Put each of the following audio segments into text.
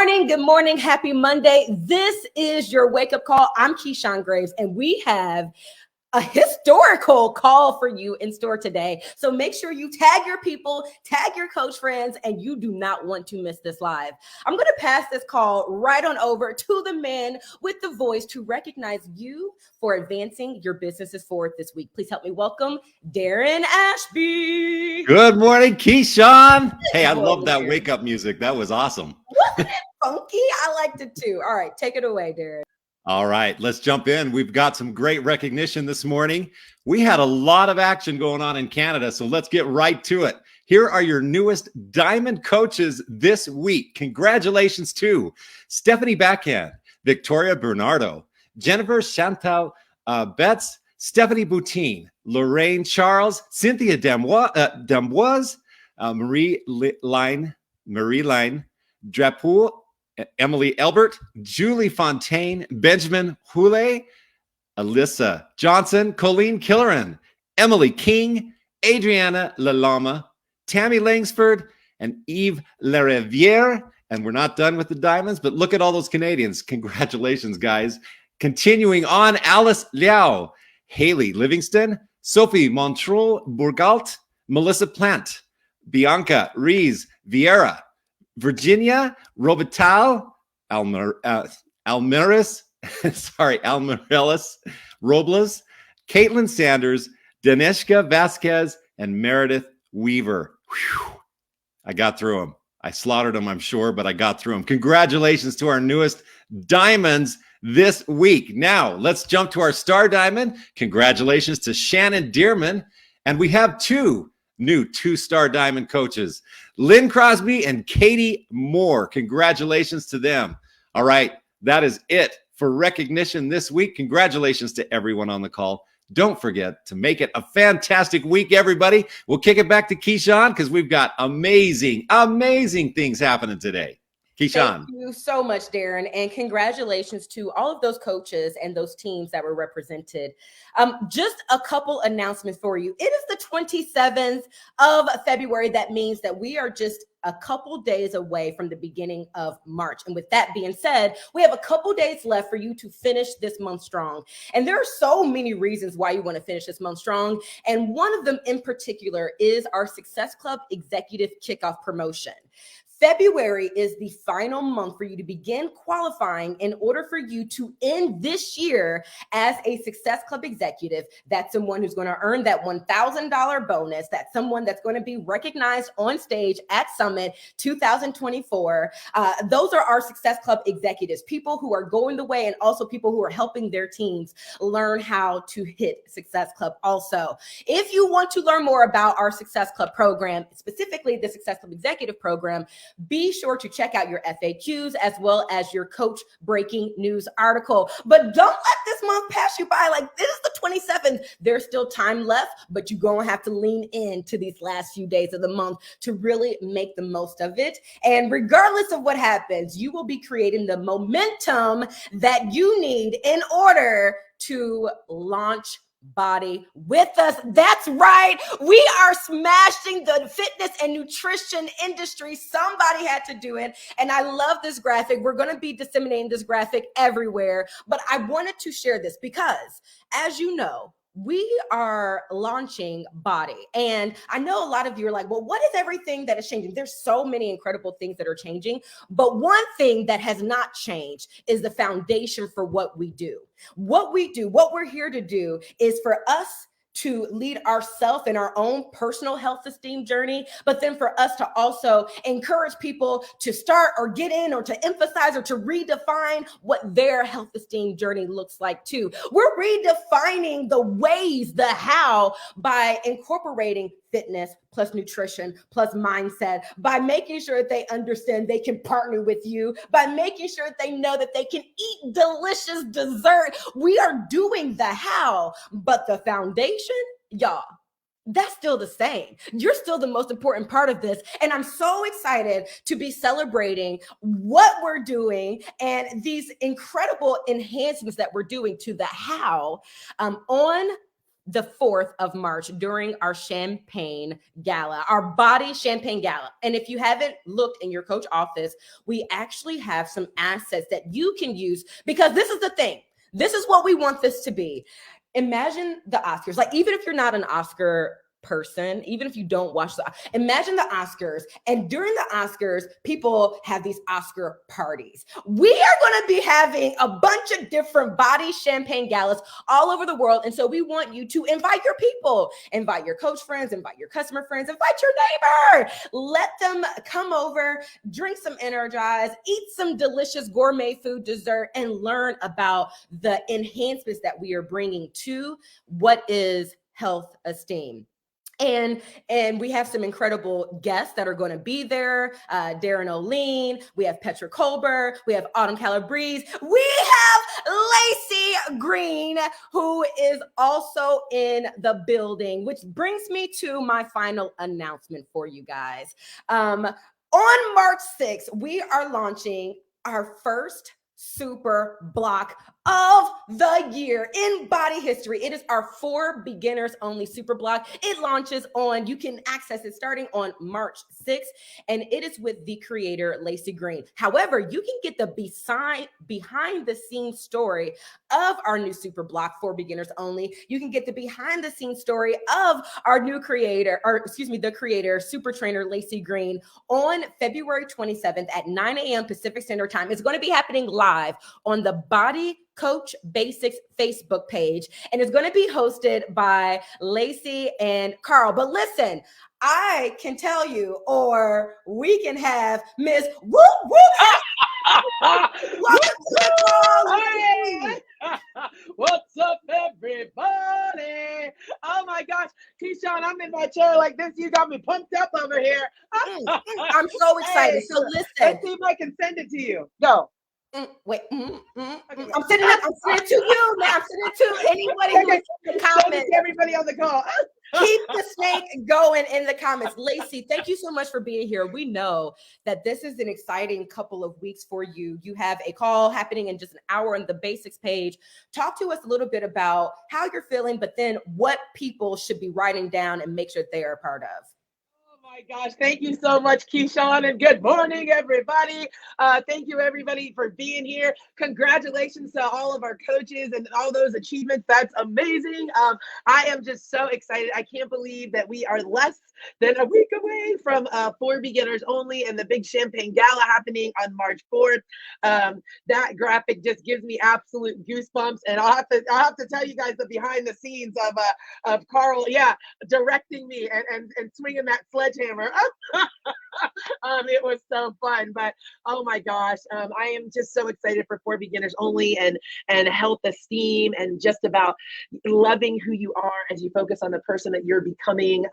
Good morning. Happy Monday. This is your wake-up call. I'm Keyshawn Graves, and we have a historical call for you in store today. So make sure you tag your people, tag your coach friends, and you do not want to miss this live. I'm going to pass this call right on over to the man with the voice to recognize you for advancing your businesses forward this week. Please help me welcome Darren Ashby. Good morning, Keyshawn. Hey, I love that wake-up music. That was awesome. Wasn't it funky? I liked it too. All right, take it away, Darren. All right, let's jump in. We've got some great recognition this morning. We had a lot of action going on in Canada, so let's get right to it. Here are your newest Diamond coaches this week. Congratulations to Stephanie Backhand, Victoria Bernardo, Jennifer Chantal Betts, Stephanie Boutine, Lorraine Charles, Cynthia Damboise, Marie-Line Drapeau, Emily Elbert, Julie Fontaine, Benjamin Houlet, Alyssa Johnson, Colleen Killeran, Emily King, Adriana Lalama, Tammy Langsford, and Yves Lariviere. And we're not done with the diamonds, but look at all those Canadians. Congratulations, guys. Continuing on, Alice Liao, Haley Livingston, Sophie Montreux Bourgault, Melissa Plant, Bianca Rees Vieira, Virginia Robital, Almeris Robles, Caitlin Sanders, Daneshka Vasquez, and Meredith Weaver. Whew. I got through them. I slaughtered them, I'm sure, but I got through them. Congratulations to our newest diamonds this week. Now, let's jump to our star diamond. Congratulations to Shannon Dearman. And we have two new two-star diamond coaches, Lynn Crosby and Katie Moore. Congratulations to them. All right, that is it for recognition this week. Congratulations to everyone on the call. Don't forget to make it a fantastic week, everybody. We'll kick it back to Keyshawn because we've got amazing things happening today. Keyshawn. Thank you so much, Darren, and congratulations to all of those coaches and those teams that were represented. Just a couple announcements for you. It is the 27th of February. That means that we are just a couple days away from the beginning of March. And with that being said, we have a couple days left for you to finish this month strong. And there are so many reasons why you want to finish this month strong. And one of them in particular is our Success Club Executive Kickoff Promotion. February is the final month for you to begin qualifying in order for you to end this year as a Success Club executive. That's someone who's going to earn that $1,000 bonus. That's someone that's going to be recognized on stage at Summit 2024. Those are our Success Club executives, people who are going the way and also people who are helping their teams learn how to hit Success Club also. If you want to learn more about our Success Club program, specifically the Success Club Executive Program, be sure to check out your FAQs as well as your coach breaking news article. But don't let this month pass you by. Like, this is the 27th. There's still time left, but you're going to have to lean into these last few days of the month to really make the most of it. And regardless of what happens, you will be creating the momentum that you need in order to launch BODi with us. That's right. We are smashing the fitness and nutrition industry. Somebody had to do it. And I love this graphic. We're going to be disseminating this graphic everywhere. But I wanted to share this because, as you know, we are launching BODi. And I know a lot of you are like, well, what is everything that is changing? There's so many incredible things that are changing. But one thing that has not changed is the foundation for what we do. What we do, what we're here to do is for us to lead ourselves in our own personal health esteem journey, but then for us to also encourage people to start or get in or to emphasize or to redefine what their health esteem journey looks like too. We're redefining the ways, the how, by incorporating fitness plus nutrition plus mindset, by making sure that they understand they can partner with you, by making sure that they know that they can eat delicious dessert. We are doing the how, but the foundation, y'all, that's still the same. You're still the most important part of this. And I'm so excited to be celebrating what we're doing and these incredible enhancements that we're doing to the how on the 4th of March during our champagne gala, our BODi champagne gala. And if you haven't looked in your coach office, we actually have some assets that you can use, because this is the thing. This is what we want this to be. Imagine the Oscars. Like, even if you're not an Oscar person, even if you don't watch imagine the Oscars, and during the Oscars, people have these Oscar parties. We are going to be having a bunch of different BODi champagne galas all over the world. And so we want you to invite your people, invite your coach friends, invite your customer friends, invite your neighbor, let them come over, drink some Energize, eat some delicious gourmet food, dessert, and learn about the enhancements that we are bringing to what is health esteem. And we have some incredible guests that are going to be there. Darren O'Lean, we have Petra Kolber, we have Autumn Calabrese, we have Lacey Green, who is also in the building, which brings me to my final announcement for you guys. On March 6th, we are launching our first super block of the year in BODi history. It is our for beginners only super block. It launches you can access it starting on March 6th, and it is with the creator, Lacey Green. However, you can get the behind the scenes story of our new super block for beginners only. You can get the behind the scenes story of our new creator, the creator, super trainer, Lacey Green, on February 27th at 9 a.m. Pacific Standard Time. It's going to be happening live on the BODi Coach Basics Facebook page, and it's going to be hosted by Lacey and Carl. But listen, I can tell you, or we can have Miss Whoop Whoop. Welcome to the call. Hey. What's up, everybody? Oh my gosh, Keyshawn, I'm in my chair like this. You got me pumped up over here. I'm so excited. Hey, so listen, let's see if I can send it to you. Go. Wait, I'm sending it to you, man. I'm sending it to anybody who's in the comments. Send it to everybody on the call. Keep the snake going in the comments. Lacey, thank you so much for being here. We know that this is an exciting couple of weeks for you. You have a call happening in just an hour on the basics page. Talk to us a little bit about how you're feeling, but then what people should be writing down and make sure they are a part of. Oh my gosh, thank you so much, Keyshawn, and good morning, everybody. Thank you, everybody, for being here. Congratulations to all of our coaches and all those achievements. That's amazing. I am just so excited. I can't believe that we are less than a week away from For Beginners Only and the big Champagne Gala happening on March 4th. That graphic just gives me absolute goosebumps, and I'll have to tell you guys the behind the scenes of Carl, directing me and swinging that sledgehammer. It was so fun, but oh my gosh, I am just so excited for Beginners Only and health esteem, and just about loving who you are as you focus on the person that you're becoming.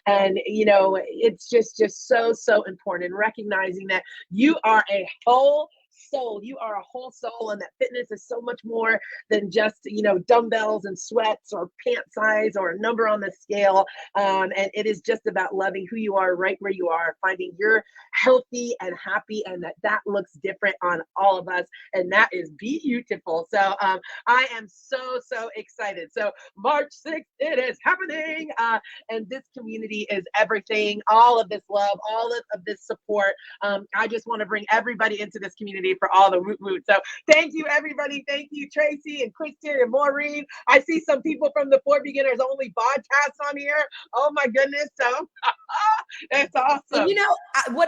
And you know, it's just so important, recognizing that you are a whole soul. You are a whole soul, and that fitness is so much more than just, you know, dumbbells and sweats or pant size or a number on the scale. And it is just about loving who you are right where you are, finding you're healthy and happy, and that looks different on all of us, and that is beautiful. So I am so excited. So March 6th, it is happening, and this community is everything. All of this love, all of this support. I just want to bring everybody into this community for all the woot. So thank you, everybody. Thank you, Tracy and Kristen and Maureen. I see some people from the For Beginners Only podcast on here. Oh my goodness. So that's awesome. And you know,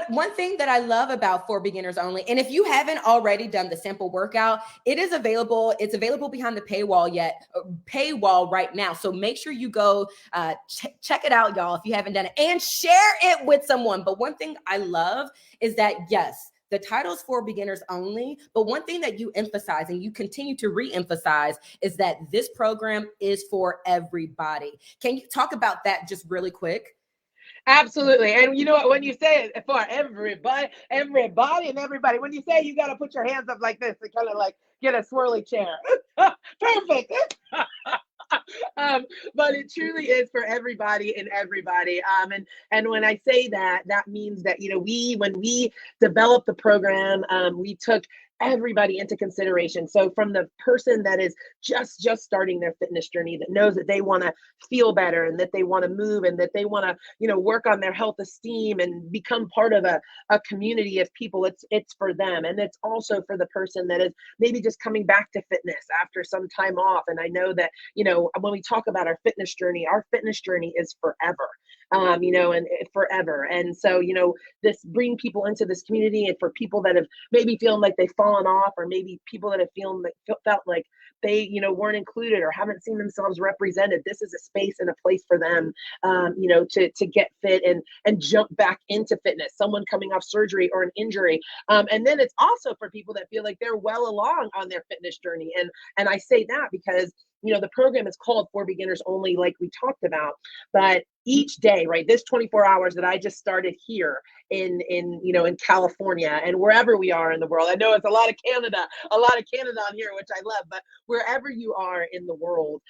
one thing that I love about For Beginners Only, and if you haven't already done the sample workout, it is available. It's available behind the paywall right now. So make sure you go check it out, y'all, if you haven't done it, and share it with someone. But one thing I love is that, yes, the title is For Beginners Only, but one thing that you emphasize and you continue to re-emphasize is that this program is for everybody. Can you talk about that just really quick? Absolutely. And you know what, when you say it for everybody and everybody, when you say, you got to put your hands up like this to kind of like get a swirly chair. Perfect. But it truly is for everybody and everybody. And when I say that, that means that, you know, when we developed the program, we took everybody into consideration. So from the person that is just starting their fitness journey, that knows that they want to feel better and that they want to move and that they want to, work on their health esteem and become part of a community of people, it's for them. And it's also for the person that is maybe just coming back to fitness after some time off. And I know that, when we talk about our fitness journey is forever. And forever. And so, this bring people into this community, and for people that have maybe feeling like they've fallen off, or maybe people that have felt like they, weren't included or haven't seen themselves represented. This is a space and a place for them, to get fit and jump back into fitness. Someone coming off surgery or an injury. And then it's also for people that feel like they're well along on their fitness journey. And I say that because, the program is called For Beginners Only, like we talked about, but each day, right, this 24 hours that I just started here in California and wherever we are in the world. I know it's a lot of Canada on here, which I love, but wherever you are in the world,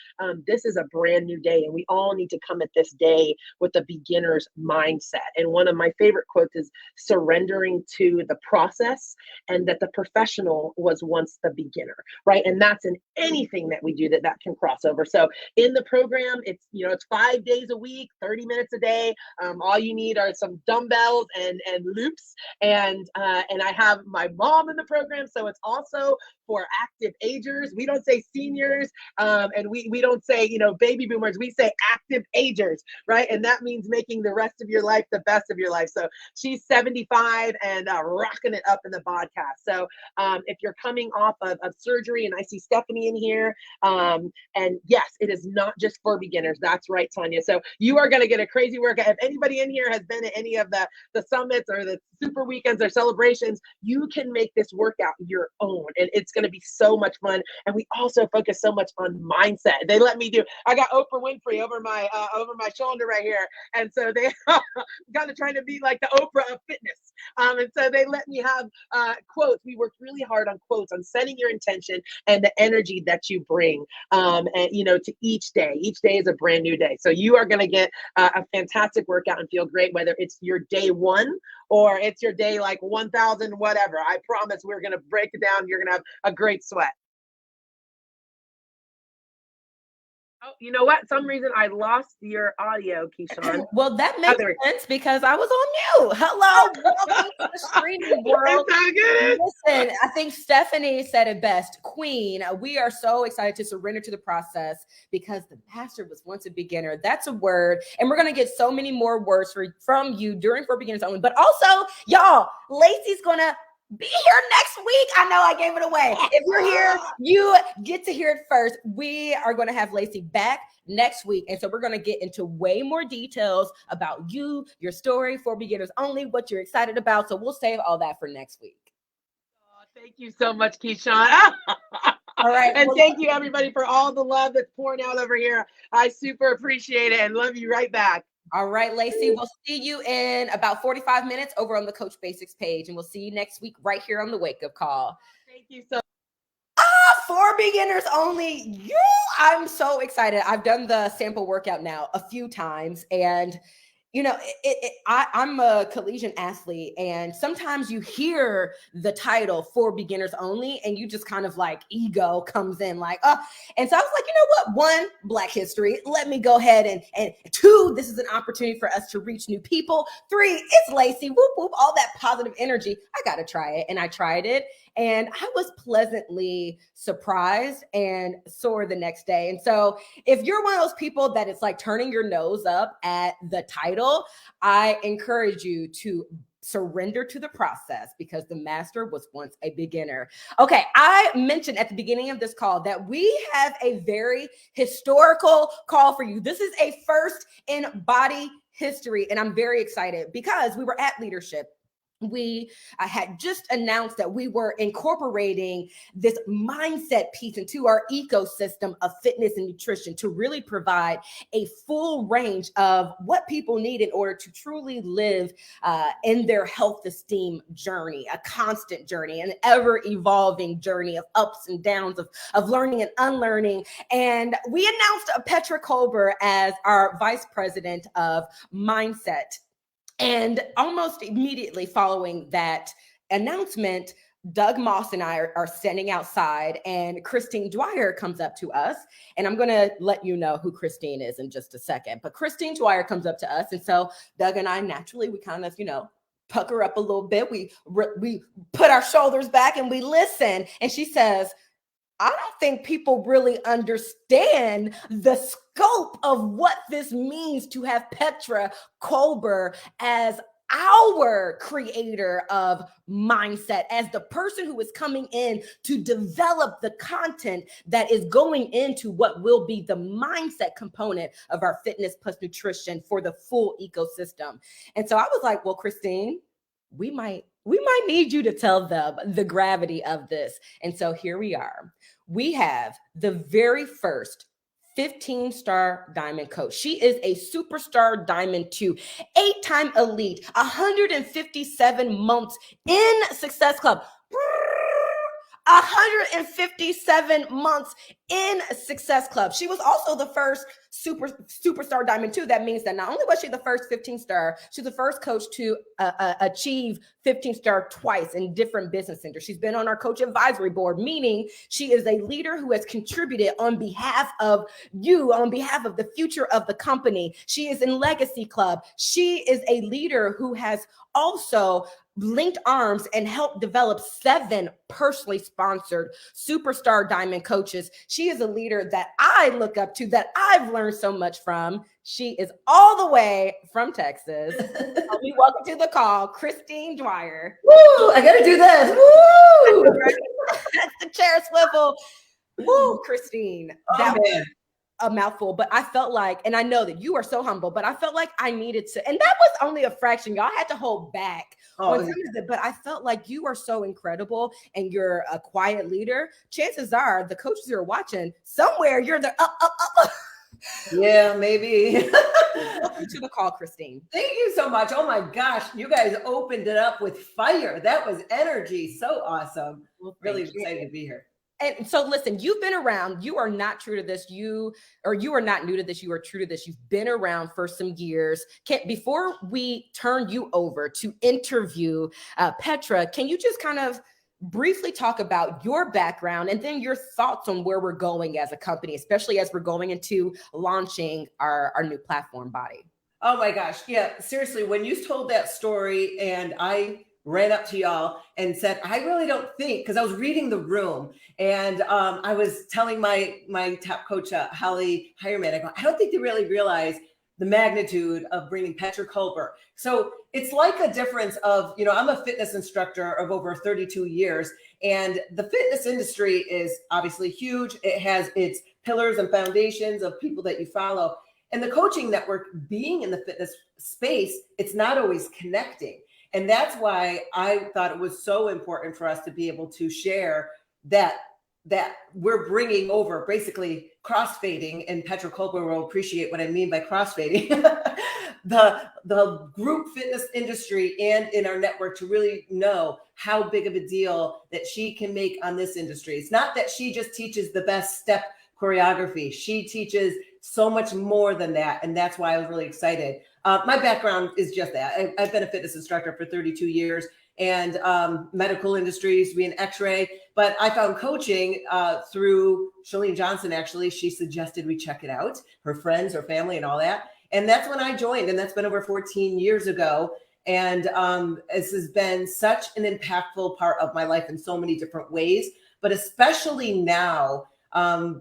this is a brand new day, and we all need to come at this day with a beginner's mindset. And one of my favorite quotes is surrendering to the process, and that the professional was once the beginner, right? And that's in anything that we do that can cross over. So in the program, it's 5 days a week, 30 minutes a day. All you need are some dumbbells and loops. And I have my mom in the program. So it's also for active agers. We don't say seniors, and we don't say, baby boomers. We say active agers, right? And that means making the rest of your life the best of your life. So she's 75 and rocking it up in the podcast. So if you're coming off of surgery, and I see Stephanie in here, and yes, it is not just for beginners. That's right, Tanya. So you are going to get a crazy workout. If anybody in here has been at any of the summits or the super weekends or celebrations, you can make this workout your own, and it's going to be so much fun. And we also focus so much on mindset. They let me I got Oprah Winfrey over my shoulder right here, and so they kind of trying to be like the Oprah of fitness. And so they let me have quotes. We worked really hard on quotes, on setting your intention and the energy that you bring, and to each day. Each day is a brand new day. So you are going to get a fantastic workout and feel great, whether it's your day one or it's your day like 1,000, whatever. I promise we're going to break it down. You're going to have a great sweat. Oh, you know what? Some reason I lost your audio, Keyshawn. Well, that makes sense because I was on mute. Hello, welcome to the streaming world. Listen, I think Stephanie said it best. Queen, we are so excited to surrender to the process because the master was once a beginner. That's a word. And we're going to get so many more words from you during For Beginners Only. But also, y'all, Lacey's going to be here next week. I know I gave it away. If you're here, you get to hear it first. We are going to have Lacey back next week. And so we're going to get into way more details about you, your story, For Beginners Only, what you're excited about. So we'll save all that for next week. Oh, thank you so much, Keyshawn. All right. And thank you, everybody, for all the love that's pouring out over here. I super appreciate it and love you right back. All right, Lacey, we'll see you in about 45 minutes over on the Coach Basics page, and we'll see you next week right here on the Wake Up Call. Thank you so much. For Beginners Only. I'm so excited. I've done the sample workout now a few times, and I'm a collegiate athlete, and sometimes you hear the title For Beginners Only, and you just kind of like ego comes in like, and so I was like, you know what? One, Black history. Let me go ahead and two, this is an opportunity for us to reach new people. Three, it's Lacey. Whoop, whoop, all that positive energy. I got to try it. And I tried it. And I was pleasantly surprised and sore the next day. And so if you're one of those people that it's like turning your nose up at the title, I encourage you to surrender to the process because the master was once a beginner. Okay, I mentioned at the beginning of this call that we have a very historical call for you. This is a first in BODi history, and I'm very excited because we were at Leadership. We had just announced that we were incorporating this mindset piece into our ecosystem of fitness and nutrition to really provide a full range of what people need in order to truly live in their health esteem journey, a constant journey, an ever-evolving journey of ups and downs, of learning and unlearning. And we announced Petra Kolber as our vice president of mindset. And almost immediately following that announcement, Doug Moss and I are standing outside, and Christine Dwyer comes up to us. And I'm going to let you know who Christine is in just a second. But Christine Dwyer comes up to us. And so Doug and I, naturally, we kind of, pucker up a little bit. We put our shoulders back and we listen. And she says, I don't think people really understand the scope of what this means to have Petra Kolber as our creator of mindset, as the person who is coming in to develop the content that is going into what will be the mindset component of our fitness plus nutrition for the full ecosystem. And so I was like, well, Christine, we might need you to tell them the gravity of this. And so here we are. We have the very first 15-star diamond coach. She is a superstar diamond 2, 8-time elite, 157 months in Success Club. 157 months in Success Club. She was also the first superstar diamond 2. That means that not only was she the first 15-star, she's the first coach to achieve 15-star twice in different business centers. She's been on our coach advisory board, meaning she is a leader who has contributed on behalf of you, on behalf of the future of the company. She is in Legacy Club. She is a leader who has also linked arms and helped develop 7 personally sponsored superstar diamond coaches. She is a leader that I look up to, that I've learned so much from. She is all the way from Texas. We welcome to the call, Christine Dwyer. Woo! I gotta do this. Woo! That's the chair swivel. Woo, Christine. That was a mouthful, but I felt like, and I know that you are so humble, but I felt like I needed to, and that was only a fraction. Y'all had to hold back on some of it, but I felt like you are so incredible and you're a quiet leader. Chances are the coaches who are watching, somewhere you're the up. Yeah, maybe. Welcome to the call, Christine. Thank you so much. Oh my gosh, you guys opened it up with fire. That was energy. So awesome. Well, really excited to be here. And so listen, you've been around, you are not true to this, you are not new to this, you are true to this. You've been around for some years. Before we turn you over to interview Petra, can you just kind of briefly talk about your background and then your thoughts on where we're going as a company, especially as we're going into launching our new platform, BODi? Oh my gosh. Yeah, seriously, when you told that story and I ran up to y'all and said, I really don't think, because I was reading the room and I was telling my top coach, Holly Hireman, I go, I don't think they really realize the magnitude of bringing Petra Kolber. So it's like a difference of, I'm a fitness instructor of over 32 years, and the fitness industry is obviously huge. It has its pillars and foundations of people that you follow. And the coaching network, being in the fitness space, it's not always connecting. And that's why I thought it was so important for us to be able to share that we're bringing over basically crossfading, and Petra Kolber will appreciate what I mean by crossfading, the group fitness industry and in our network to really know how big of a deal that she can make on this industry. It's not that she just teaches the best step choreography. She teaches so much more than that. And that's why I was really excited. My background is just that. I've been a fitness instructor for 32 years and medical industries, being X-ray. But I found coaching through Shalene Johnson, actually. She suggested we check it out, her friends, her family, and all that. And that's when I joined. And that's been over 14 years ago. And this has been such an impactful part of my life in so many different ways, but especially now,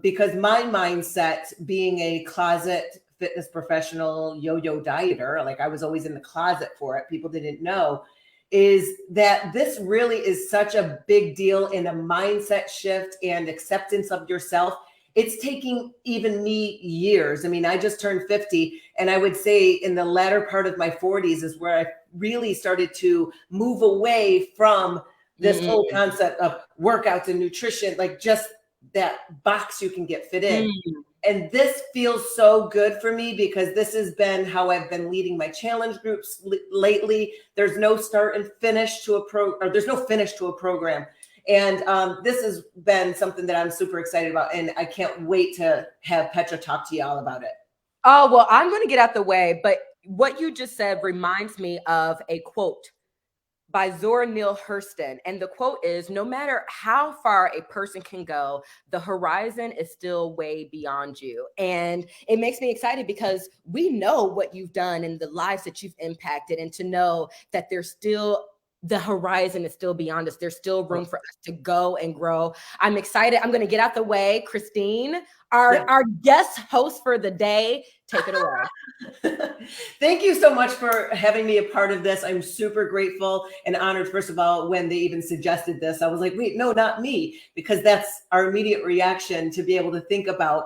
because my mindset, being a closet fitness professional, yo-yo dieter, like I was always in the closet for it, people didn't know, is that this really is such a big deal in a mindset shift and acceptance of yourself. It's taking even me years. I mean, I just turned 50, and I would say in the latter part of my 40s is where I really started to move away from this whole concept of workouts and nutrition, like just that box you can get fit in. And this feels so good for me because this has been how I've been leading my challenge groups lately. There's no start and finish to there's no finish to a program. And this has been something that I'm super excited about. And I can't wait to have Petra talk to y'all about it. Oh, well, I'm going to get out the way. But what you just said reminds me of a quote by Zora Neale Hurston. And the quote is, no matter how far a person can go, the horizon is still way beyond you. And it makes me excited because we know what you've done and the lives that you've impacted, and to know that the horizon is still beyond us. There's still room for us to go and grow. I'm excited. I'm going to get out the way. Christine, our guest host for the day, take it away. Thank you so much for having me a part of this. I'm super grateful and honored, first of all, when they even suggested this. I was like, wait, no, not me, because that's our immediate reaction to be able to think about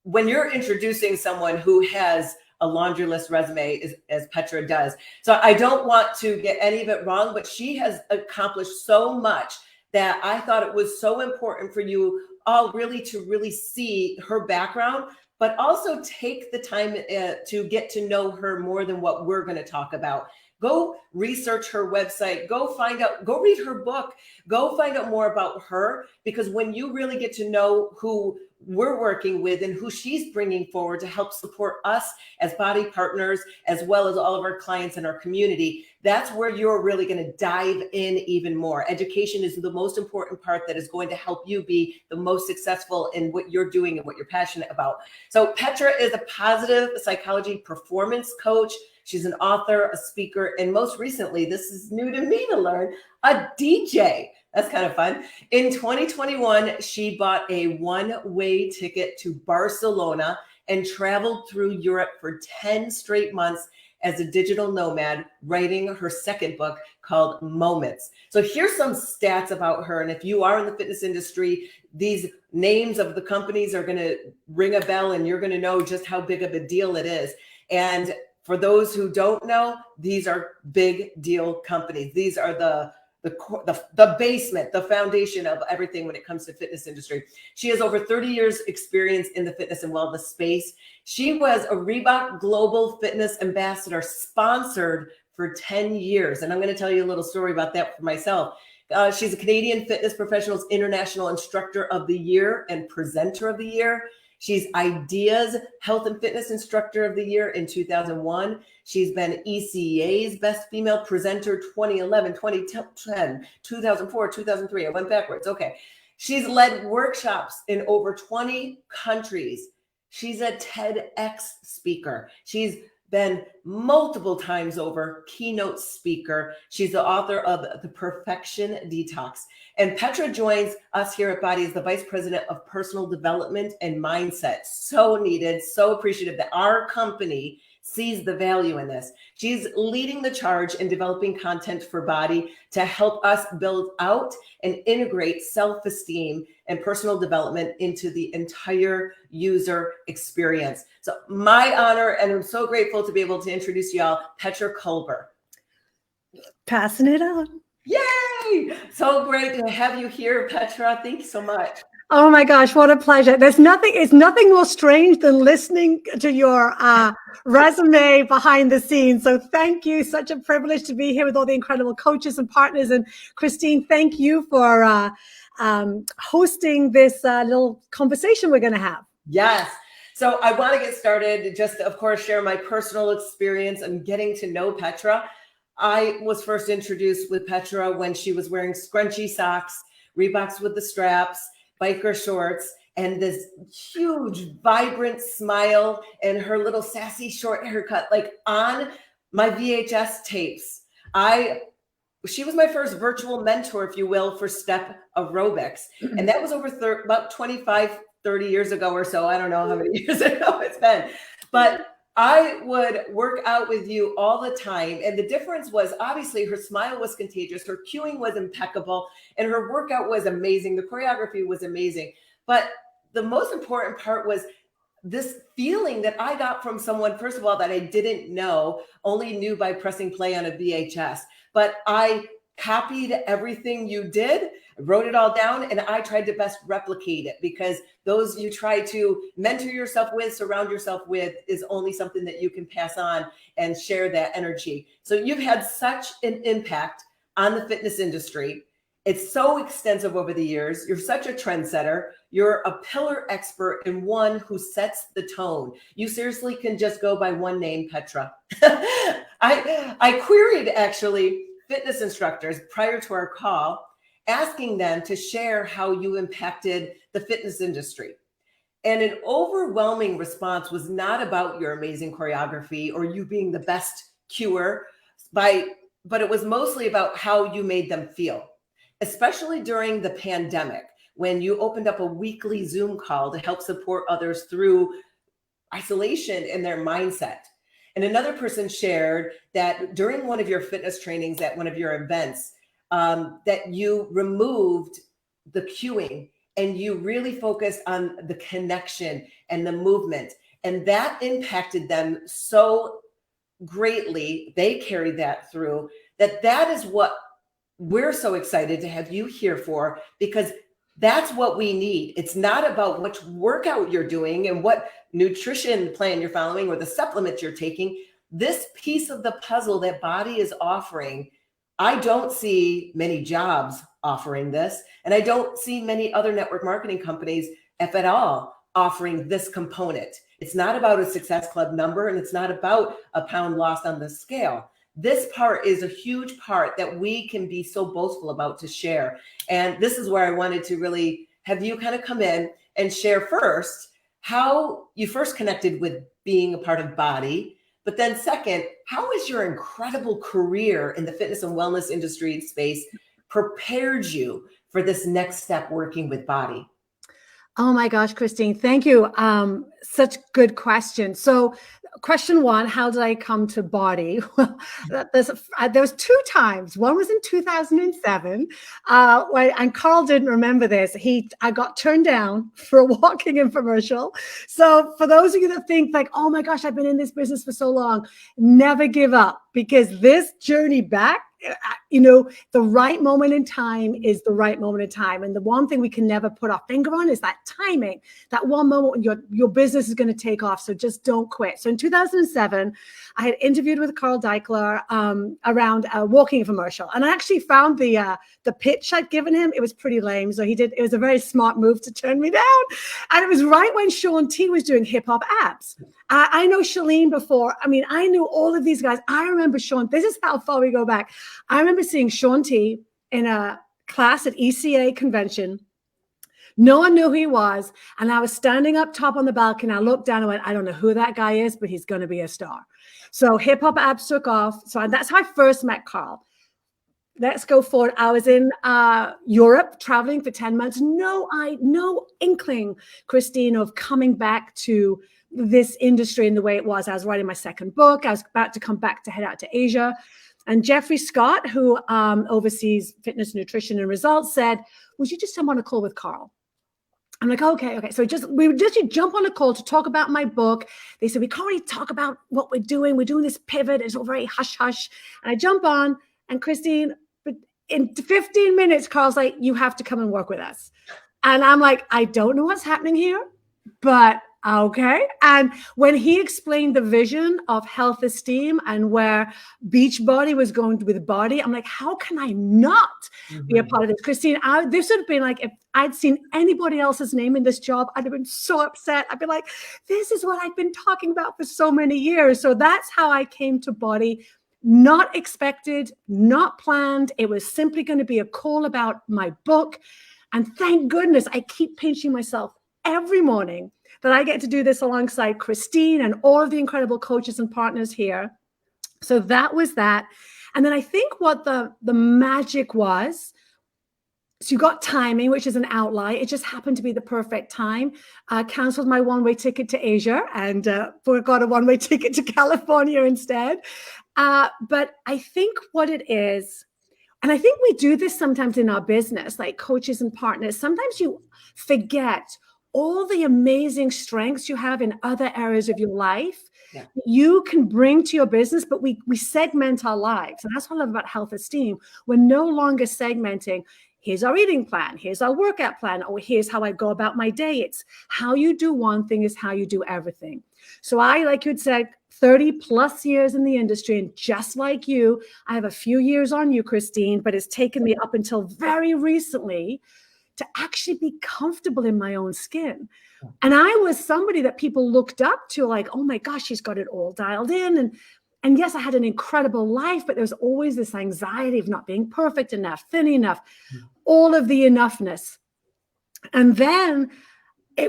when you're introducing someone who has a laundry list resume, as Petra does. So I don't want to get any of it wrong, but she has accomplished so much that I thought it was so important for you all really to really see her background, but also take the time to get to know her more than what we're going to talk about. Go research her website, go read her book, go find out more about her, because when you really get to know who we're working with and who she's bringing forward to help support us as BODi partners, as well as all of our clients in our community, that's where you're really going to dive in even more. Education is the most important part that is going to help you be the most successful in what you're doing and what you're passionate about. So Petra is a positive psychology performance coach. She's an author, a speaker, and most recently, this is new to me to learn, a DJ. That's kind of fun. In 2021, she bought a one-way ticket to Barcelona and traveled through Europe for 10 straight months as a digital nomad, writing her second book called Moments. So here's some stats about her. And if you are in the fitness industry, these names of the companies are going to ring a bell, and you're going to know just how big of a deal it is. And for those who don't know, these are big deal companies. These are the basement, the foundation of everything when it comes to fitness industry. She has over 30 years experience in the fitness and wellness space. She was a Reebok Global Fitness Ambassador, sponsored for 10 years. And I'm going to tell you a little story about that for myself. She's a Canadian Fitness Professionals International Instructor of the Year and Presenter of the Year. She's IDEA's Health and Fitness Instructor of the Year in 2001. She's been ECA's Best Female Presenter 2011, 2010, 2004, 2003. I went backwards. Okay. She's led workshops in over 20 countries. She's a TEDx speaker. She's been multiple times over keynote speaker. She's the author of The Perfection Detox. And Petra joins us here at BODi as the Vice President of Personal Development and Mindset. So needed, so appreciative that our company sees the value in this. She's leading the charge in developing content for BODi to help us build out and integrate self-esteem and personal development into the entire user experience. So my honor, and I'm so grateful to be able to introduce y'all, Petra Kolber. Passing it on. Yay! So great to have you here, Petra. Thank you so much. Oh my gosh, what a pleasure. It's nothing more strange than listening to your resume behind the scenes. So thank you. Such a privilege to be here with all the incredible coaches and partners. And Christine, thank you for hosting this little conversation we're going to have. Yes. So I want to get started, just to, of course, share my personal experience and getting to know Petra. I was first introduced with Petra when she was wearing scrunchy socks, Reeboks with the straps, biker shorts, and this huge, vibrant smile, and her little sassy short haircut, like on my VHS tapes. She was my first virtual mentor, if you will, for step aerobics. And that was over about 25, 30 years ago or so. I don't know how many years ago it's been. But I would work out with you all the time. And the difference was, obviously, her smile was contagious. Her cueing was impeccable. And her workout was amazing. The choreography was amazing. But the most important part was this feeling that I got from someone, first of all, that I didn't know, only knew by pressing play on a VHS. But I copied everything you did, wrote it all down, and I tried to best replicate it, because those you try to mentor yourself with, surround yourself with, is only something that you can pass on and share that energy. So you've had such an impact on the fitness industry. It's so extensive over the years. You're such a trendsetter. You're a pillar expert and one who sets the tone. You seriously can just go by one name, Petra. I queried, actually, fitness instructors prior to our call, asking them to share how you impacted the fitness industry. And an overwhelming response was not about your amazing choreography or you being the best cuer, but it was mostly about how you made them feel, especially during the pandemic, when you opened up a weekly Zoom call to help support others through isolation in their mindset. And another person shared that during one of your fitness trainings at one of your events, that you removed the cueing and you really focused on the connection and the movement. And that impacted them so greatly. They carried that through. That is what we're so excited to have you here for, because that's what we need. It's not about which workout you're doing and what nutrition plan you're following or the supplements you're taking. This piece of the puzzle that BODi is offering, I don't see many jobs offering this, and I don't see many other network marketing companies, if at all, offering this component. It's not about a Success Club number, and it's not about a pound lost on the scale. This part is a huge part that we can be so boastful about to share. And this is where I wanted to really have you kind of come in and share first how you first connected with being a part of BODi, but then second, how has your incredible career in the fitness and wellness industry space prepared you for this next step working with BODi? Oh my gosh, Christine, thank you. Such good question. So question one, how did I come to BODi? There was two times. One was in 2007, and Carl didn't remember this. I got turned down for a walking infomercial. So for those of you that think like, oh my gosh, I've been in this business for so long, never give up, because this journey back, the right moment in time is the right moment in time. And the one thing we can never put our finger on is that timing, that one moment when your business is going to take off. So just don't quit. So in 2007, I had interviewed with Carl Deichler around a walking infomercial. And I actually found the pitch I'd given him. It was pretty lame. So it was a very smart move to turn me down. And it was right when Shaun T was doing hip hop abs. I know Shalene before. I mean, I knew all of these guys. I remember Shaun. This is how far we go back. I remember seeing Shaun T in a class at ECA convention. No one knew who he was. And I was standing up top on the balcony. I looked down and went, I don't know who that guy is, but he's going to be a star. So hip hop abs took off. So that's how I first met Carl. Let's go forward. I was in Europe traveling for 10 months. No inkling, Christine, of coming back to this industry in the way it was. I was writing my second book. I was about to come back to head out to Asia. And Jeffrey Scott, who oversees fitness, nutrition, and results, said, would you just jump on a call with Carl? I'm like, okay. So we would just jump on a call to talk about my book. They said, we can't really talk about what we're doing. We're doing this pivot. It's all very hush-hush. And I jump on, and Christine, in 15 minutes, Carl's like, you have to come and work with us. And I'm like, I don't know what's happening here, but okay. And when he explained the vision of health esteem and where Beachbody was going with BODi, I'm like, how can I not be a part of this? Christine, this would have been like, if I'd seen anybody else's name in this job, I'd have been so upset. I'd be like, this is what I've been talking about for so many years. So that's how I came to BODi. Not expected, not planned. It was simply going to be a call about my book. And thank goodness I keep pinching myself every morning that I get to do this alongside Christine and all of the incredible coaches and partners here. So that was that. And then I think what the magic was, so you got timing, which is an outlier. It just happened to be the perfect time. Canceled my one-way ticket to Asia and got a one-way ticket to California instead. But I think what it is, and I think we do this sometimes in our business, like coaches and partners, sometimes you forget all the amazing strengths you have in other areas of your life. Yeah. You can bring to your business, but we segment our lives. And that's what I love about health esteem. We're no longer segmenting. Here's our eating plan. Here's our workout plan. Or here's how I go about my day. It's how you do one thing is how you do everything. So I, like you'd said, 30 plus years in the industry. And just like you, I have a few years on you, Christine, but it's taken me up until very recently to actually be comfortable in my own skin. And I was somebody that people looked up to, like, oh my gosh, she's got it all dialed in. And And yes, I had an incredible life, but there was always this anxiety of not being perfect enough, thin enough, all of the enoughness. And then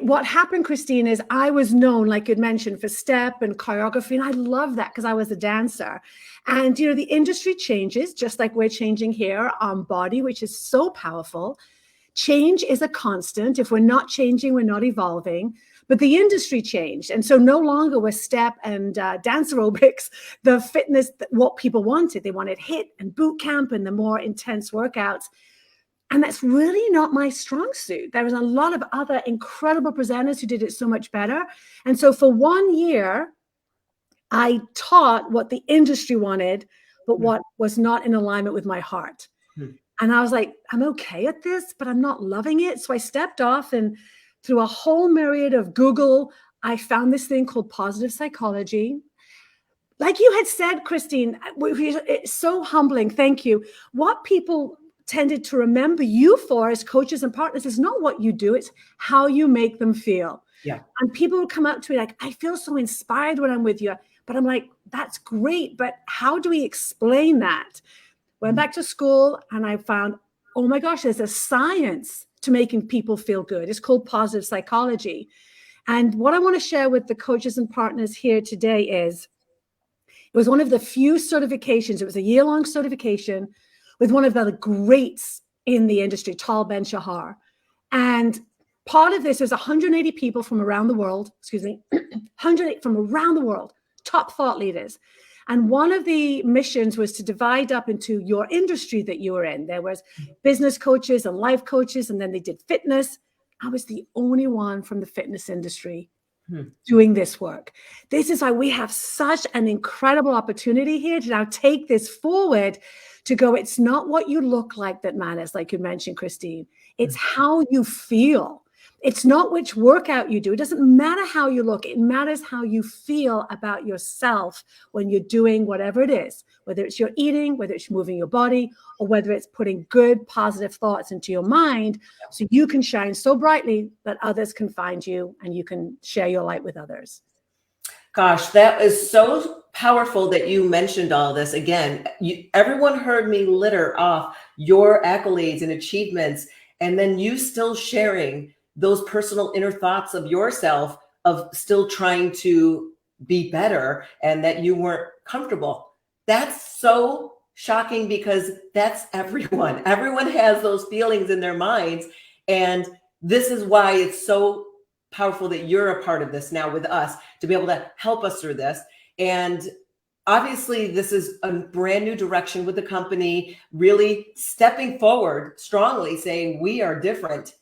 what happened, Christine, is I was known, like you'd mentioned, for step and choreography. And I love that because I was a dancer. And, you know, the industry changes, just like we're changing here on BODi, which is so powerful. Change is a constant. If we're not changing, we're not evolving. But the industry changed. And so no longer was step and dance aerobics the fitness, what people wanted. They wanted HIIT and boot camp and the more intense workouts. And that's really not my strong suit. There was a lot of other incredible presenters who did it so much better. And so for 1 year, I taught what the industry wanted, but what was not in alignment with my heart. And I was like, I'm okay at this, but I'm not loving it. So I stepped off, and through a whole myriad of Google, I found this thing called positive psychology. Like you had said, Christine, it's so humbling. Thank you. What people tended to remember you for as coaches and partners is not what you do, it's how you make them feel. Yeah. And people would come up to me like, I feel so inspired when I'm with you. But I'm like, that's great, but how do we explain that? Went back to school and I found, oh my gosh, there's a science to making people feel good. It's called positive psychology. And what I want to share with the coaches and partners here today is, it was one of the few certifications. It was a year-long certification with one of the greats in the industry, Tal Ben-Shahar. And part of this is 180 people from around the world, 180 from around the world, top thought leaders. And one of the missions was to divide up into your industry that you were in. There was business coaches and life coaches, and then they did fitness. I was the only one from the fitness industry doing this work. This is why we have such an incredible opportunity here to now take this forward to go, it's not what you look like that matters, like you mentioned, Christine. It's how you feel. It's not which workout you do. It doesn't matter how you look. It matters how you feel about yourself when you're doing whatever it is, whether it's your eating, whether it's moving your body, or whether it's putting good, positive thoughts into your mind so you can shine so brightly that others can find you and you can share your light with others. Gosh, that is so powerful that you mentioned all this. Again, everyone heard me litter off your accolades and achievements, and then you still sharing those personal inner thoughts of yourself, of still trying to be better and that you weren't comfortable. That's so shocking because that's everyone. Everyone has those feelings in their minds. And this is why it's so powerful that you're a part of this now with us to be able to help us through this. And obviously this is a brand new direction with the company, really stepping forward strongly, saying we are different.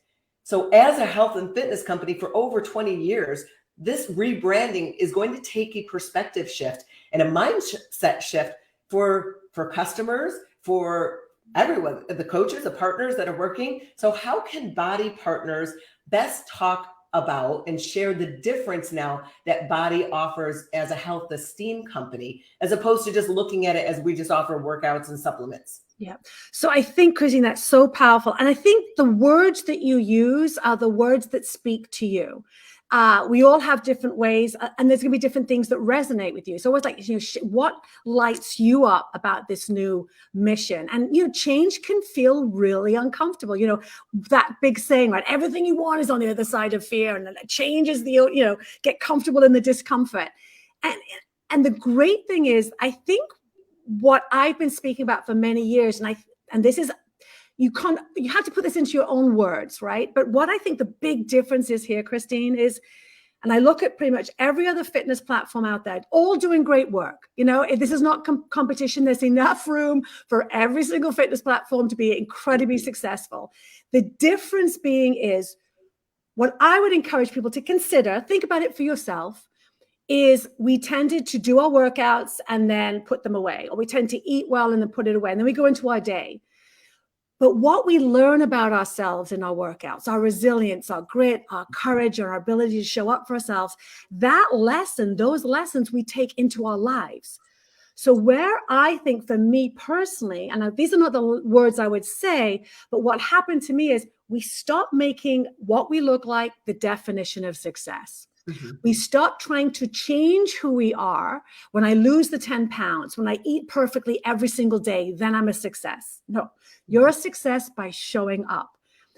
So as a health and fitness company for over 20 years, this rebranding is going to take a perspective shift and a mindset shift for customers, for everyone, the coaches, the partners that are working. So how can BODi partners best talk about and share the difference now that BODi offers as a health esteem company, as opposed to just looking at it as we just offer workouts and supplements? Yeah. So I think, Christine, that's so powerful. And I think the words that you use are the words that speak to you. We all have different ways, and there's going to be different things that resonate with you. So it's like, what lights you up about this new mission? And, change can feel really uncomfortable. That big saying, right? Everything you want is on the other side of fear. And then change is get comfortable in the discomfort. And the great thing is, I think what I've been speaking about for many years, and this is, you have to put this into your own words, right? But what I think the big difference is here, Christine, is, and I look at pretty much every other fitness platform out there, all doing great work. This is not competition. There's enough room for every single fitness platform to be incredibly successful. The difference being is, what I would encourage people to consider, think about it for yourself, is we tended to do our workouts and then put them away, or we tend to eat well and then put it away, and then we go into our day. But what we learn about ourselves in our workouts, our resilience, our grit, our courage, and our ability to show up for ourselves, those lessons we take into our lives. So where I think for me personally, and these are not the words I would say, but what happened to me is we stopped making what we look like the definition of success. We stop trying to change who we are. When I lose the 10 pounds, when I eat perfectly every single day, then I'm a success. No, you're a success by showing up.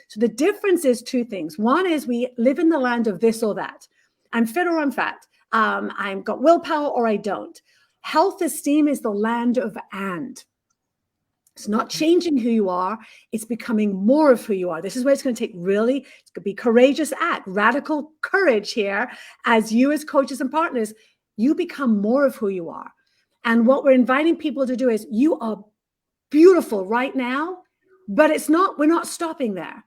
So the difference is two things. One is we live in the land of this or that. I'm fit or I'm fat. I've got willpower or I don't. Health esteem is the land of and. It's not changing who you are. It's becoming more of who you are. This is where it's going to take it's going to be courageous act, radical courage here. As you as coaches and partners, you become more of who you are. And what we're inviting people to do is you are beautiful right now, but we're not stopping there.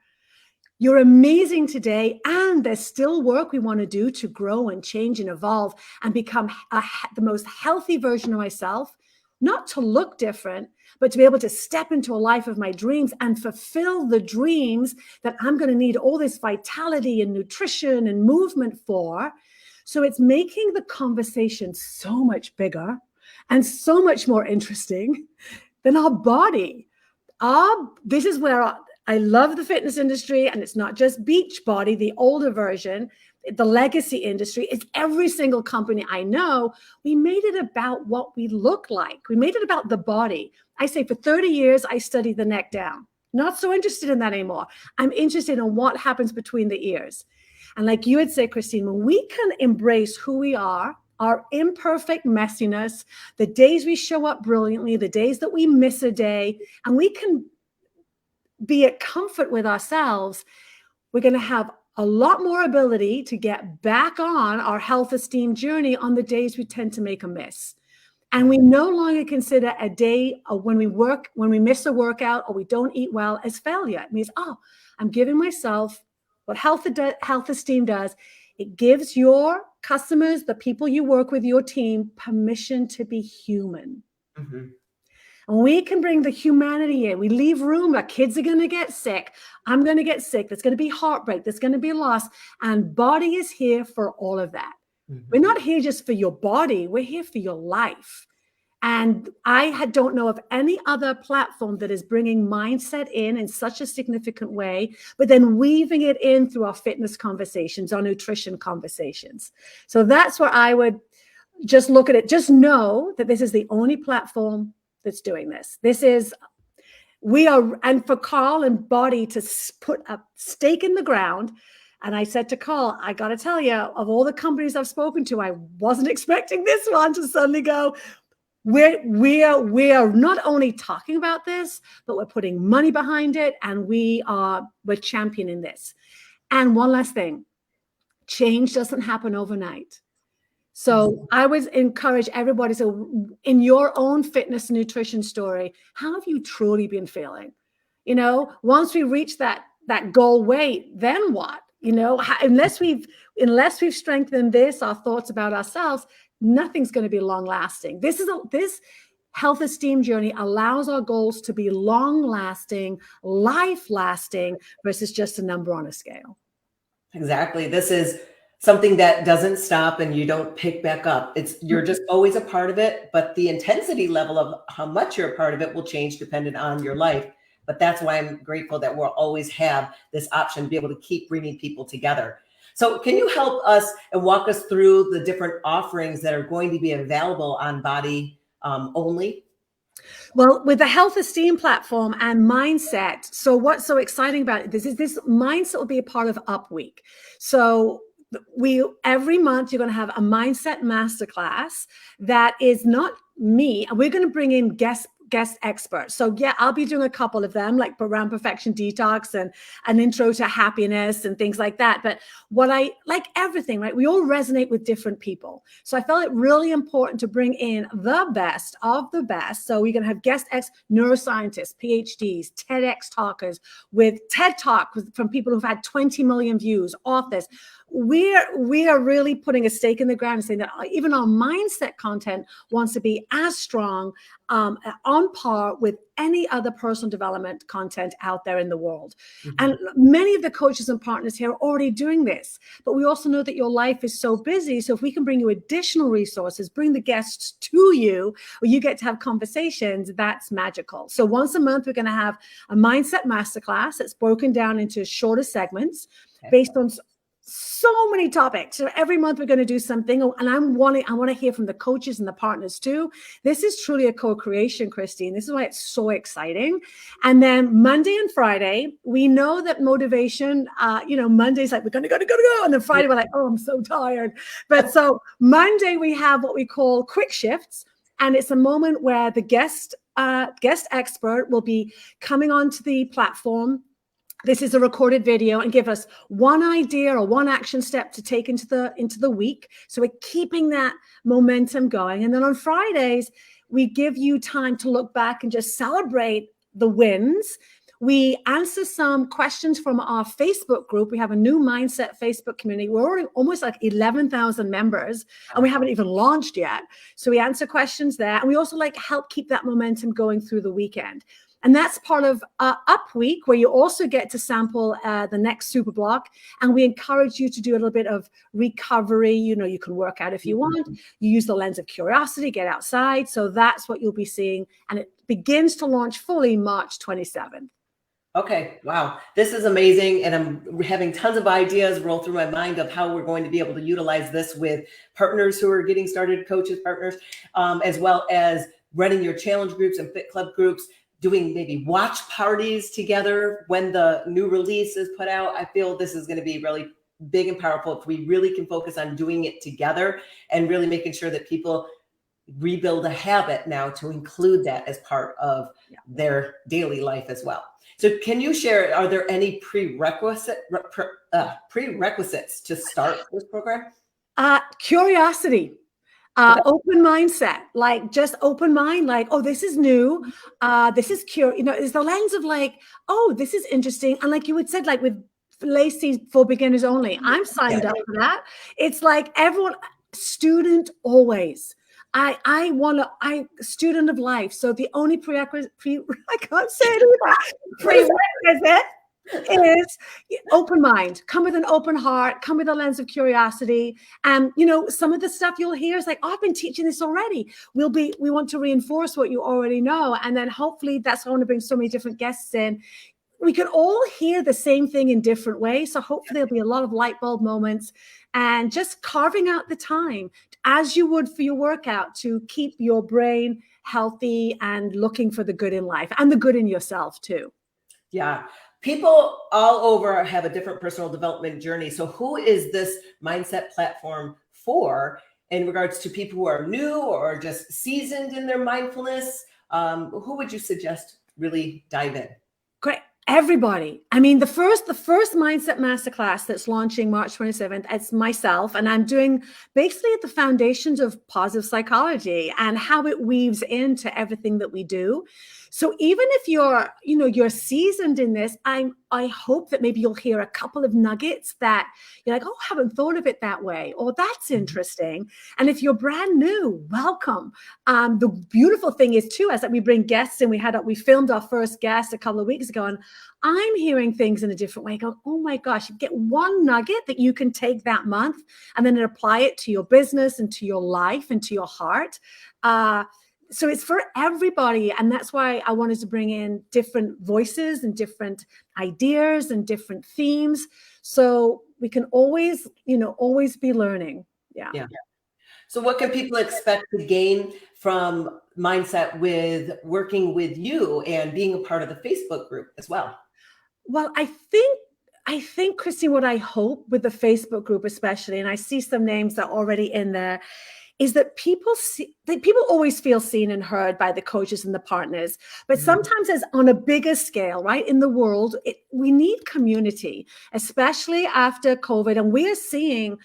You're amazing today, and there's still work we want to do to grow and change and evolve and become the most healthy version of myself, not to look different, but to be able to step into a life of my dreams and fulfill the dreams that I'm going to need all this vitality and nutrition and movement for. So it's making the conversation so much bigger and so much more interesting than our body. This is where I love the fitness industry, and it's not just Beachbody, the older version, the legacy industry. It's every single company I know. We made it about what we look like. We made it about the body. I say for 30 years, I studied the neck down. Not so interested in that anymore. I'm interested in what happens between the ears. And like you had said, Christine, when we can embrace who we are, our imperfect messiness, the days we show up brilliantly, the days that we miss a day, and we can be at comfort with ourselves, we're going to have a lot more ability to get back on our health esteem journey on the days we tend to make a miss. And we no longer consider a day when we miss a workout or we don't eat well as failure. It means, I'm giving myself what health esteem does. It gives your customers, the people you work with, your team, permission to be human. Mm-hmm. And we can bring the humanity in. We leave room. Our kids are going to get sick. I'm going to get sick. There's going to be heartbreak. There's going to be loss. And BODi is here for all of that. Mm-hmm. We're not here just for your body. We're here for your life. And I don't know of any other platform that is bringing mindset in such a significant way, but then weaving it in through our fitness conversations, our nutrition conversations. So that's where I would just look at it. Just know that this is the only platform that's doing this. And for Carl and BODi to put a stake in the ground. And I said to Carl, I got to tell you, of all the companies I've spoken to, I wasn't expecting this one to suddenly go, we are not only talking about this, but we're putting money behind it, and we're championing this. And one last thing, change doesn't happen overnight. So I would encourage everybody, so in your own fitness and nutrition story, how have you truly been feeling? Once we reach that goal weight, then what? Unless we've strengthened our thoughts about ourselves, nothing's going to be long lasting. This health esteem journey allows our goals to be long lasting, life lasting, versus just a number on a scale. Exactly. This is something that doesn't stop and you don't pick back up. You're just always a part of it, but the intensity level of how much you're a part of it will change depending on your life. But that's why I'm grateful that we'll always have this option to be able to keep bringing people together. So can you help us and walk us through the different offerings that are going to be available on BODi only? Well, with the health esteem platform and mindset. So what's so exciting about it? This mindset will be a part of Up Week. So every month you're going to have a mindset masterclass that is not me. We're going to bring in guest experts. So yeah, I'll be doing a couple of them, like around Perfection Detox and an intro to happiness and things like that. But what I like everything, right? We all resonate with different people. So I felt it really important to bring in the best of the best. So we're going to have guest neuroscientists, PhDs, TEDx talkers with TED Talk from people who've had 20 million views, authors. We are really putting a stake in the ground and saying that even our mindset content wants to be as strong, on par with any other personal development content out there in the world. Mm-hmm. And many of the coaches and partners here are already doing this, but we also know that your life is so busy. So if we can bring you additional resources, bring the guests to you, or you get to have conversations, that's magical. So once a month, we're going to have a mindset masterclass that's broken down into shorter segments based on so many topics. So every month we're going to do something, and I want to hear from the coaches and the partners too. This is truly a co-creation, Christine. This is why it's so exciting. And then Monday and Friday, we know that motivation, Monday's like, we're going to go. And then Friday we're like, oh, I'm so tired. But so Monday we have what we call quick shifts. And it's a moment where the guest expert will be coming onto the platform. This is a recorded video, and give us one idea or one action step to take into the week. So we're keeping that momentum going. And then on Fridays, we give you time to look back and just celebrate the wins. We answer some questions from our Facebook group. We have a new mindset Facebook community. We're already almost like 11,000 members, and we haven't even launched yet. So we answer questions there. And we also help keep that momentum going through the weekend. And that's part of Up Week, where you also get to sample the next super block. And we encourage you to do a little bit of recovery. You can work out if you want. You use the lens of curiosity, get outside. So that's what you'll be seeing. And it begins to launch fully March 27th. Okay. Wow. This is amazing. And I'm having tons of ideas roll through my mind of how we're going to be able to utilize this with partners who are getting started, coaches, partners, as well as running your challenge groups and fit club groups, doing maybe watch parties together when the new release is put out. I feel this is going to be really big and powerful if we really can focus on doing it together and really making sure that people rebuild a habit now to include that as part of their daily life as well. So can you share, are there any prerequisites to start this program? Curiosity. Open mindset, just open mind, oh, this is new. This is is the lens of oh, this is interesting. And like you had said, with Lacey for beginners only, I'm signed up for that. It's everyone, student always. I student of life. So the only prerequisite is open mind. Come with an open heart. Come with a lens of curiosity. And some of the stuff you'll hear is oh, I've been teaching this already. We want to reinforce what you already know, and then hopefully that's why I want to bring so many different guests in. We can all hear the same thing in different ways. So hopefully there'll be a lot of light bulb moments, and just carving out the time as you would for your workout to keep your brain healthy and looking for the good in life and the good in yourself too. Yeah. People all over have a different personal development journey. So who is this mindset platform for in regards to people who are new or just seasoned in their mindfulness? Who would you suggest really dive in? Great. Everybody. I mean, the first mindset masterclass that's launching March 27th, it's myself, and I'm doing basically the foundations of positive psychology and how it weaves into everything that we do. So even if you're seasoned in this, I hope that maybe you'll hear a couple of nuggets that you're oh, I haven't thought of it that way, or that's interesting. And if you're brand new, welcome. The beautiful thing is too, is that we bring guests in. We filmed our first guest a couple of weeks ago, and I'm hearing things in a different way. Go, oh my gosh, you get one nugget that you can take that month and then apply it to your business and to your life and to your heart. So it's for everybody. And that's why I wanted to bring in different voices and different ideas and different themes. So we can always be learning. Yeah. So what can people expect to gain from mindset with working with you and being a part of the Facebook group as well? Well, I think, Christine, what I hope with the Facebook group especially, and I see some names that are already in there, is that people always feel seen and heard by the coaches and the partners, but sometimes as on a bigger scale, right? In the world, we need community, especially after COVID. And we are seeing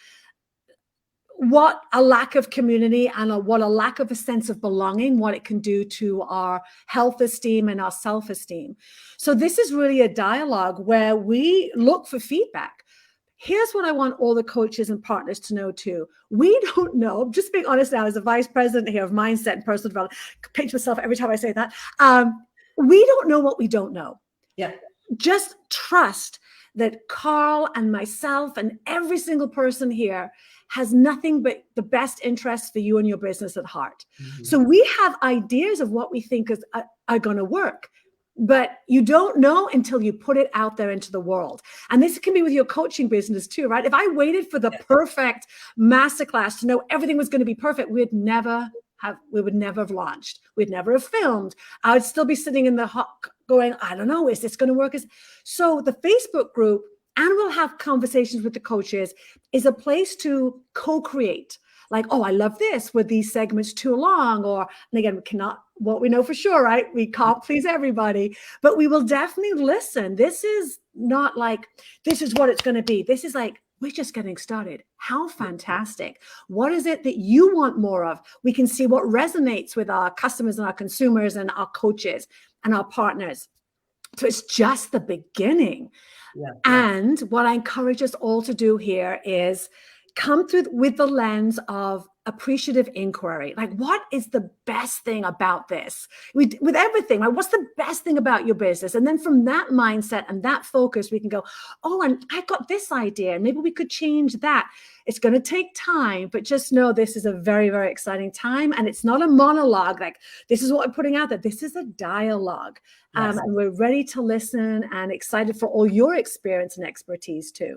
what a lack of community and what a lack of a sense of belonging, what it can do to our health esteem and our self-esteem. So this is really a dialogue where we look for feedback. Here's what I want all the coaches and partners to know too. We don't know, just being honest now as a vice president here of mindset and personal development, pinch myself every time I say that. We don't know what we don't know. Yeah. Just trust that Carl and myself and every single person here has nothing but the best interest for you and your business at heart. So we have ideas of what we think are going to work. but you don't know until you put it out there into the world. And this can be with your coaching business too, right? If I waited for the perfect masterclass to know everything was going to be perfect, we would never have launched. We'd never have filmed. I would still be sitting in the hot going, I don't know, is this going to work? So the Facebook group, and we'll have conversations with the coaches, is a place to co-create. Like, oh, I love this. Were these segments too long? And again, we cannot, what we know for sure, right? We can't please everybody, but we will definitely listen. This is not like, this is what it's going to be. This is like, we're just getting started. How fantastic. What is it that you want more of? We can see what resonates with our customers and our consumers and our coaches and our partners. So it's just the beginning. Yeah. And what I encourage us all to do here is come through with the lens of appreciative inquiry. Like, what is the best thing about this? With everything, like, what's the best thing about your business? And then from that mindset and that focus, we can go, oh, and I got this idea, and maybe we could change that. It's going to take time, but just know this is a very, very exciting time. And it's not a monologue, like, this is what I'm putting out there. This is a dialogue. Yes. And we're ready to listen and excited for all your experience and expertise too.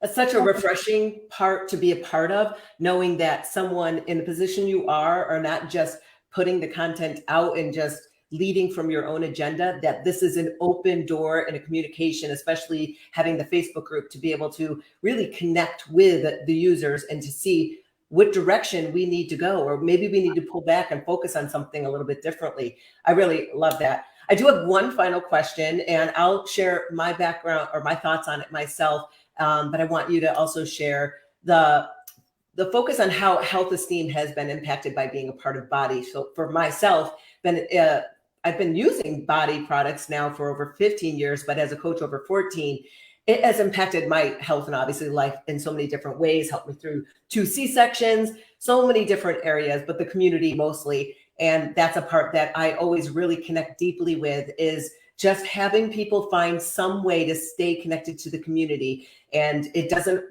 It's such a refreshing part to be a part of, knowing that someone in the position you are not just putting the content out and just leading from your own agenda, that this is an open door and a communication, especially having the Facebook group to be able to really connect with the users and to see what direction we need to go, or maybe we need to pull back and focus on something a little bit differently. I really love that. I do have one final question, and I'll share my background or my thoughts on it myself. But I want you to also share the focus on how health esteem has been impacted by being a part of BODi. So for myself, I've been using BODi products now for over 15 years, but as a coach over 14, it has impacted my health and obviously life in so many different ways, helped me through 2 C-sections, so many different areas, but the community mostly. And that's a part that I always really connect deeply with, is just having people find some way to stay connected to the community. And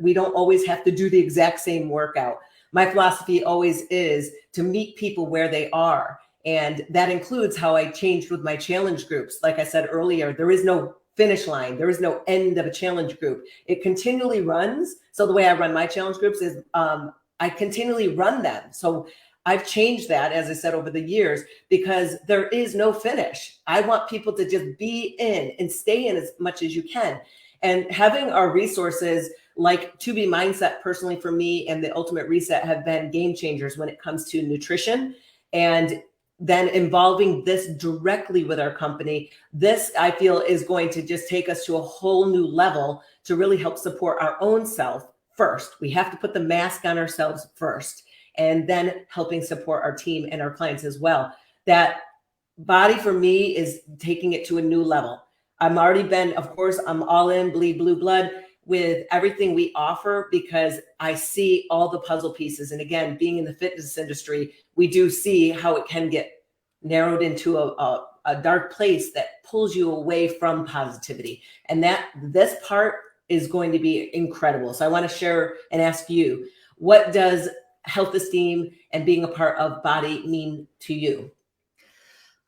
we don't always have to do the exact same workout. My philosophy always is to meet people where they are. And that includes how I changed with my challenge groups. Like I said earlier, there is no finish line. There is no end of a challenge group. It continually runs. So the way I run my challenge groups is I continually run them. So I've changed that, as I said, over the years, because there is no finish. I want people to just be in and stay in as much as you can. And having our resources like 2B Mindset, personally for me, and the Ultimate Reset have been game changers when it comes to nutrition. And then involving this directly with our company, this I feel is going to just take us to a whole new level to really help support our own self first. We have to put the mask on ourselves first, and then helping support our team and our clients as well. That BODi for me is taking it to a new level. I'm all in, bleed blue blood with everything we offer, because I see all the puzzle pieces. And again, being in the fitness industry, we do see how it can get narrowed into a dark place that pulls you away from positivity. And that this part is going to be incredible. So I want to share and ask you, what does health esteem and being a part of BODi mean to you?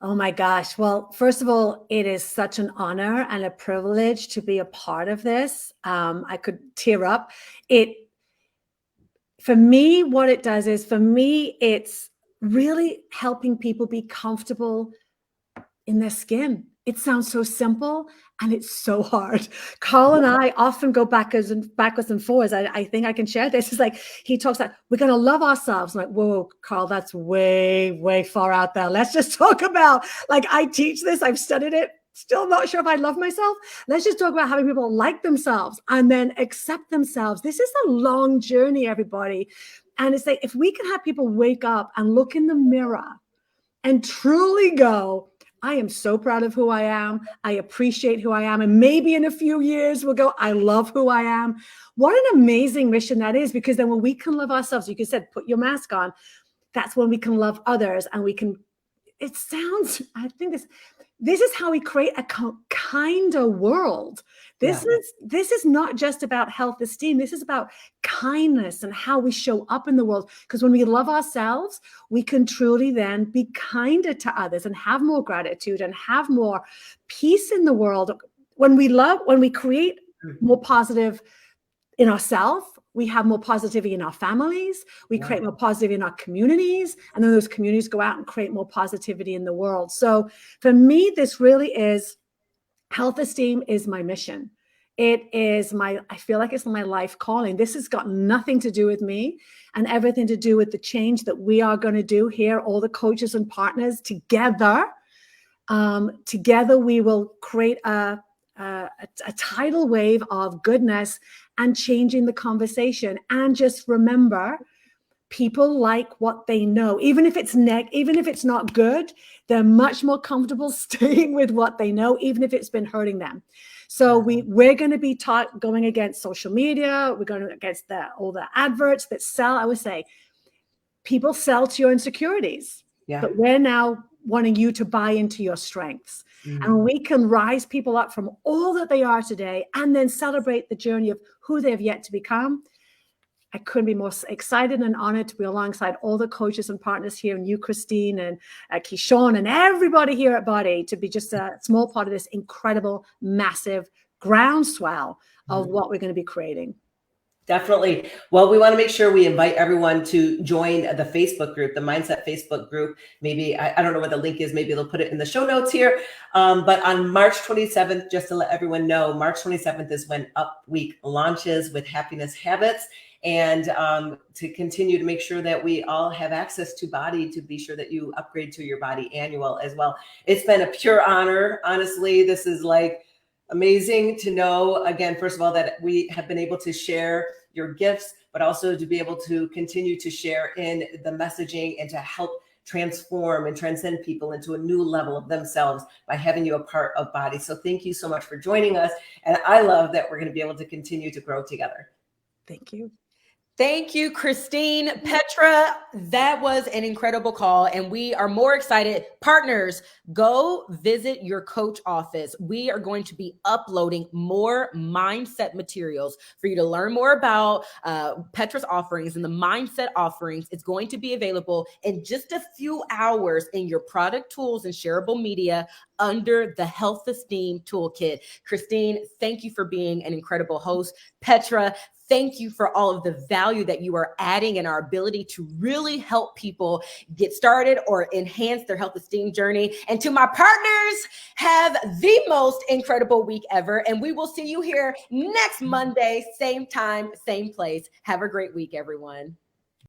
Oh my gosh. Well, first of all, it is such an honor and a privilege to be a part of this. I could tear up. For me, what it does is, for me, it's really helping people be comfortable in their skin. It sounds so simple, and it's so hard. Carl and I often go backwards and forwards. I think I can share this. It's like, he talks like, we're going to love ourselves. I'm like, whoa, Carl, that's way, way far out there. Let's just talk about, like, I teach this. I've studied it. Still not sure if I love myself. Let's just talk about having people like themselves and then accept themselves. This is a long journey, everybody. And it's like, if we can have people wake up and look in the mirror and truly go, I am so proud of who I am. I appreciate who I am. And maybe in a few years, we'll go, I love who I am. What an amazing mission that is, because then when we can love ourselves, like you said, put your mask on, that's when we can love others, and we can it sounds, I think this is how we create a kinder world. This is not just about health esteem. This is about kindness and how we show up in the world. Because when we love ourselves, we can truly then be kinder to others and have more gratitude and have more peace in the world. When we create more positive in ourselves, we have more positivity in our families, we create more positivity in our communities, and then those communities go out and create more positivity in the world. So for me, this really is, health esteem is my mission. It is I feel like it's my life calling. This has got nothing to do with me and everything to do with the change that we are going to do here, all the coaches and partners together. Together we will create a tidal wave of goodness and changing the conversation. And just remember, people like what they know. Even if it's not good, they're much more comfortable staying with what they know, even if it's been hurting them. So we're going to be going against social media. We're going against all the adverts that sell. I would say people sell to your insecurities, but we're now wanting you to buy into your strengths. And we can rise people up from all that they are today and then celebrate the journey of who they have yet to become. I couldn't be more excited and honored to be alongside all the coaches and partners here, and you, Christine, and Keyshawn, and everybody here at BODi, to be just a small part of this incredible, massive groundswell of what we're going to be creating. Definitely. Well, we want to make sure we invite everyone to join the Facebook group, the Mindset Facebook group. Maybe, I don't know what the link is. Maybe they'll put it in the show notes here. But on March 27th, just to let everyone know, March 27th is when Up Week launches with Happiness Habits. And to continue to make sure that we all have access to BODi, to be sure that you upgrade to your BODi annual as well. It's been a pure honor. Honestly, this is like amazing to know, again, first of all, that we have been able to share your gifts, but also to be able to continue to share in the messaging and to help transform and transcend people into a new level of themselves by having you a part of BODi. So thank you so much for joining us. And I love that we're going to be able to continue to grow together. Thank you. Thank you, Christine. Petra, that was an incredible call, and we are more excited. Partners, go visit your coach office. We are going to be uploading more mindset materials for you to learn more about Petra's offerings and the mindset offerings. It's going to be available in just a few hours in your product tools and shareable media under the Health Esteem Toolkit. Christine, thank you for being an incredible host. Petra, thank you for all of the value that you are adding in our ability to really help people get started or enhance their health esteem journey. And to my partners, have the most incredible week ever. And we will see you here next Monday, same time, same place. Have a great week, everyone.